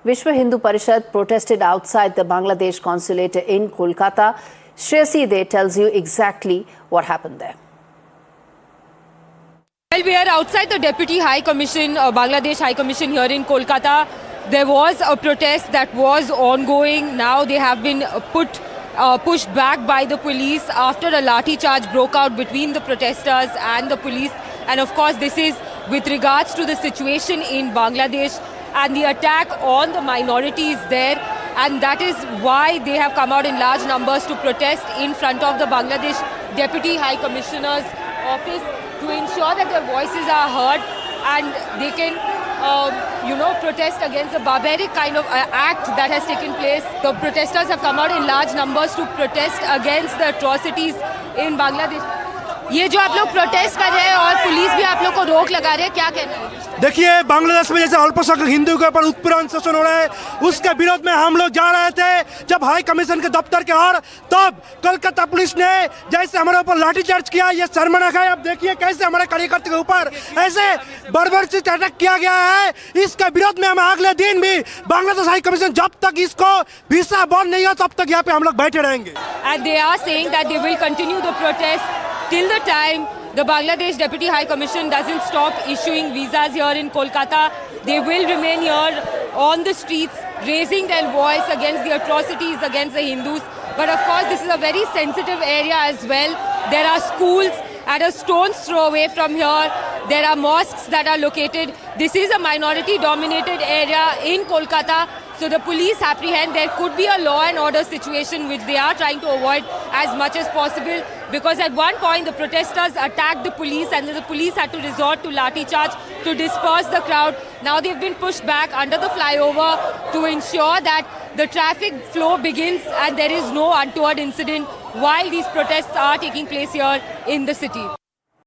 Vishwa Hindu Parishad protested outside the Bangladesh consulate in Kolkata. Shreyasi there tells you exactly what happened there. Well, we are outside the Deputy High Commission, Bangladesh High Commission here in Kolkata. There was a protest that was ongoing. Now they have been pushed back by the police after a lathi charge broke out between the protesters and the police. And of course, this is with regards to the situation in Bangladesh and the attack on the minorities there. And that is why they have come out in large numbers to protest in front of the Bangladesh Deputy High Commissioner's office to ensure that their voices are heard and they can protest against the barbaric kind of act that has taken place. The protesters have come out in large numbers to protest against the atrocities in Bangladesh. ये जो आप लोग protest कर रहे हैं और police भी आप लोग को रोक लगा रहे हैं, क्या कहना है? देखिए, बांग्लादेश में जैसे अल्पसंख्यक हिंदू के ऊपर उत्पीड़न शोषण हो रहा है, उसके विरोध में हम लोग जा रहे थे जब हाई कमीशन के दफ्तर के और तब कोलकाता पुलिस ने जैसे हमारे ऊपर लाठीचार्ज किया, ये शर्मनाक है। अब देखिए कैसे हमारे कार्यकर्ता के ऊपर ऐसे बर्बरता से अटैक किया गया है। इसके विरोध में हम अगले दिन भी बांग्लादेश हाई कमीशन जब तक इसको वीसा बंद नहीं हो तब तक यहाँ पे हम लोग बैठे रहेंगे। And they are saying that they will continue the protest till the time the Bangladesh Deputy High Commission doesn't stop issuing visas here in Kolkata. They will remain here on the streets, raising their voice against the atrocities against the Hindus. But of course, this is a very sensitive area as well. There are schools at a stone's throw away from here. There are mosques that are located. This is a minority-dominated area in Kolkata. So the police apprehend there could be a law and order situation which they are trying to avoid as much as possible, because at one point the protesters attacked the police and the police had to resort to lathi charge to disperse the crowd. Now they've been pushed back under the flyover to ensure that the traffic flow begins and there is no untoward incident while these protests are taking place here in the city.